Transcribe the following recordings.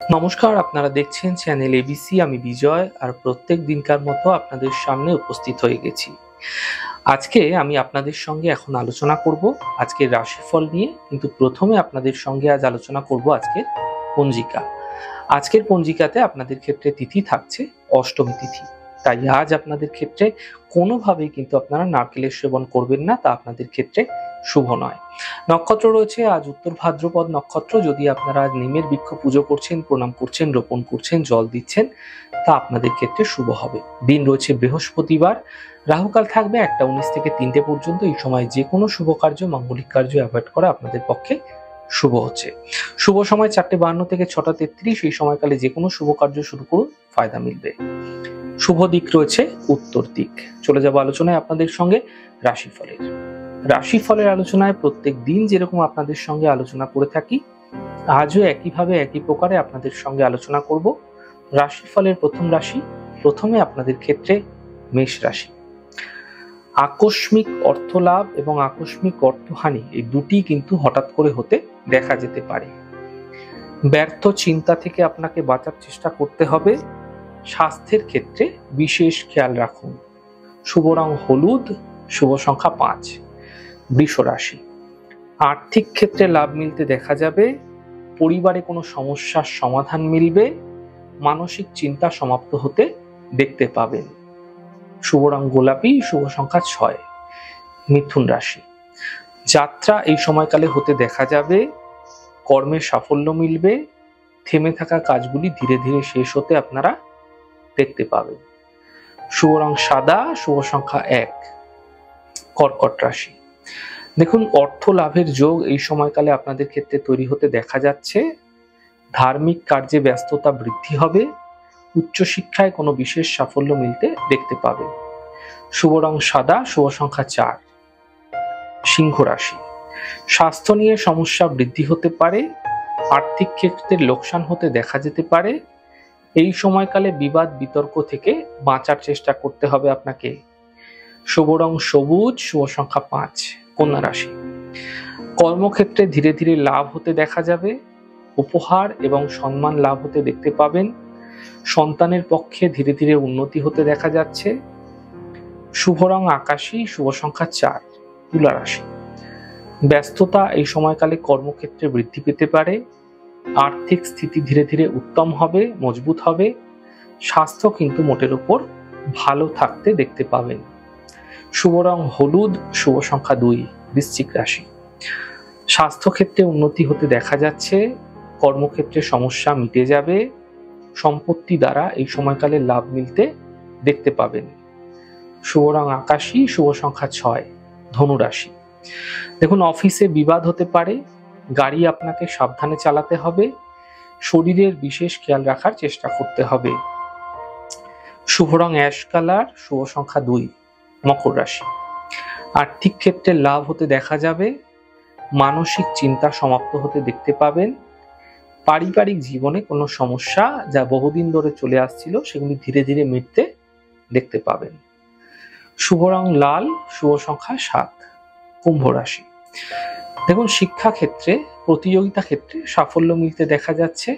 নমস্কার, আপনারা দেখছেন চ্যানেল এবিসি। আমি বিজয়, আর প্রত্যেক দিনকার মতো আপনাদের সামনে উপস্থিত হয়ে গেছি। আজকে আমি আপনাদের সঙ্গে এখন আলোচনা করব আজকের রাশিফল নিয়ে, কিন্তু প্রথমে আপনাদের সঙ্গে আজ আলোচনা করব আজকের পঞ্জিকা। আজকের পঞ্জিকাতে আপনাদের ক্ষেত্রে তিথি থাকছে অষ্টমী তিথি, তাই আজ আপনাদের ক্ষেত্রে কোনোভাবেই কিন্তু আপনারা নারকেলের সেবন করবেন না, তা আপনাদের ক্ষেত্রে শুভ নয়। নক্ষত্র রয়েছে আজ উত্তর ভাদ্রপদ নক্ষত্র। যদি আপনারা আজ নিমের বৃক্ষ পুজো করছেন, প্রণাম করছেন, রোপণ করছেন, জল দিচ্ছেন, তা আপনাদের ক্ষেত্রে শুভ হবে। দিন রয়েছে বৃহস্পতিবার, রাহুকাল থাকবে 1টা 19 থেকে 3টে পর্যন্ত। এই সময় যে কোনো শুভ কার্য, মাঙ্গলিক কার্য অ্যাভয়েড করা আপনাদের পক্ষে শুভ হচ্ছে। শুভ সময় 4:52 থেকে 6:33। এই সময়কালে যে কোনো শুভ কার্য শুরু করুন, ফায়দা মিলবে। শুভ দিক রয়েছে উত্তর দিক। চলে যাব আলোচনায় আপনাদের সঙ্গে রাশিফলের। রাশিফলের আলোচনায় প্রত্যেক দিন যেরকম আপনাদের সঙ্গে আলোচনা করে থাকি, আজও একইভাবে একই প্রকারে আপনাদের সঙ্গে আলোচনা করব। রাশিফলের প্রথম রাশি, প্রথমে আপনাদের ক্ষেত্রে মেষ রাশি। আকস্মিক অর্থলাভ এবং আকস্মিক অর্থহানি, এই দুটি কিন্তু হঠাৎ করে হতে দেখা যেতে পারে। ব্যর্থ চিন্তা থেকে আপনাকে বাঁচার চেষ্টা করতে হবে। স্বাস্থ্যের ক্ষেত্রে বিশেষ খেয়াল রাখুন। শুভ রং হলুদ, শুভ সংখ্যা 5। বৃষ রাশি। আর্থিক ক্ষেত্রে লাভ মিলতে দেখা যাবে। পরিবারে কোনো সমস্যার সমাধান মিলবে। মানসিক চিন্তা সমাপ্ত হতে দেখতে পাবেন। শুভ রং গোলাপি, শুভ সংখ্যা 6। মিথুন রাশি। যাত্রা এই সময়কালে হতে দেখা যাবে। কর্মে সাফল্য মিলবে। থেমে থাকা কাজগুলি ধীরে ধীরে শেষ হতে আপনারা দেখতে পাবেন। শুভ রং সাদা, শুভ সংখ্যা 1। কর্কট রাশি। দেখুন, অর্থ লাভের যোগ এই সময়কালে আপনাদের ক্ষেত্রে তৈরি হতে দেখা যাচ্ছে। ধার্মিক কার্যে ব্যস্ততা বৃদ্ধি হবে। উচ্চশিক্ষায় কোনো বিশেষ সাফল্য মিলতে দেখতে পাবেন। শুভ রং সাদা, শুভ সংখ্যা 4। সিংহ রাশি। স্বাস্থ্য নিয়ে সমস্যা বৃদ্ধি হতে পারে। আর্থিক ক্ষেত্রে লোকসান হতে দেখা যেতে পারে। এই সময়কালে বিবাদ বিতর্ক থেকে বাঁচার চেষ্টা করতে হবে আপনাকে। শুভ রং সবুজ, শুভ সংখ্যা 5। কন্যা রাশি। কর্মক্ষেত্রে ধীরে ধীরে লাভ হতে দেখা যাবে। উপহার এবং সম্মান লাভ হতে দেখতে পাবেন। সন্তানের পক্ষে ধীরে ধীরে উন্নতি হতে দেখা যাচ্ছে। শুভ রং আকাশী, শুভ সংখ্যা 4। তুলা রাশি। ব্যস্ততা এই সময়কালে কর্মক্ষেত্রে বৃদ্ধি পেতে পারে। আর্থিক স্থিতি ধীরে ধীরে উত্তম হবে, মজবুত হবে। স্বাস্থ্য কিন্তু মোটের উপর ভালো থাকতে দেখতে পাবেন। শুভ রং হলুদ, শুভ সংখ্যা 2। বৃশ্চিক রাশি। স্বাস্থ্যক্ষেত্রে উন্নতি হতে দেখা যাচ্ছে। কর্মক্ষেত্রে সমস্যা মিটে যাবে। সম্পত্তি দ্বারা এই সময়কালে লাভ মিলতে দেখতে পাবেন। শুভ রং আকাশী, শুভ সংখ্যা 6। ধনু রাশি। দেখুন, অফিসে বিবাদ হতে পারে। গাড়ি আপনাকে সাবধানে চালাতে হবে। শরীরের বিশেষ খেয়াল রাখার চেষ্টা করতে হবে। শুভ রং অ্যাশ কালার, শুভ সংখ্যা 2। মকর রাশি। আর্থিক ক্ষেত্রে লাভ হতে দেখা যাবে। মানসিক চিন্তা সমাপ্ত হতে দেখতে পাবেন। পারিবারিক জীবনে কোনো সমস্যা যা বহুদিন ধরে চলে আসছিল, সেগুলি ধীরে ধীরে মিটতে দেখতে পাবেন। শুভ রং লাল, শুভ সংখ্যা 7। কুম্ভ রাশি। দেখুন, শিক্ষা ক্ষেত্রে, প্রতিযোগিতা ক্ষেত্রে সাফল্য মিলতে দেখা যাচ্ছে।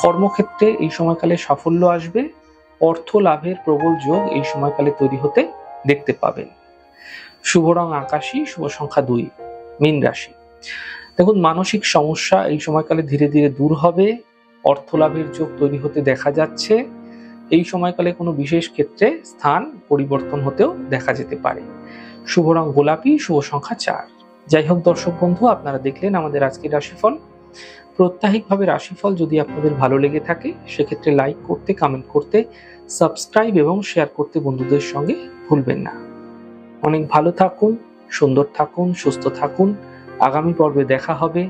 কর্মক্ষেত্রে এই সময়কালে সাফল্য আসবে। অর্থ লাভের প্রবল যোগ এই সময়কালে তৈরি হতে দেখতে পাবেন। শুভ রং আকাশী, শুভ সংখ্যা 2। মীন রাশি। দেখুন, মানসিক সমস্যা এই সময়কালে ধীরে ধীরে দূর হবে। অর্থ লাভের যোগ তৈরি হতে দেখা যাচ্ছে। এই সময়কালে কোনো বিশেষ ক্ষেত্রে স্থান পরিবর্তন হতেও দেখা যেতে পারে। শুভ রং গোলাপি, শুভ সংখ্যা 4। যাই হোক দর্শক বন্ধু, আপনারা দেখলেন আমাদের আজকের রাশিফল। প্রত্যাহিকভাবে রাশিফল যদি আপনাদের ভালো লেগে থাকে, সেক্ষেত্রে লাইক করতে, কমেন্ট করতে, সাবস্ক্রাইব এবং শেয়ার করতে বন্ধুদের সঙ্গে ভুলবেন না। অনেক ভালো থাকুন, সুন্দর থাকুন, সুস্থ থাকুন। আগামী পর্বে দেখা হবে।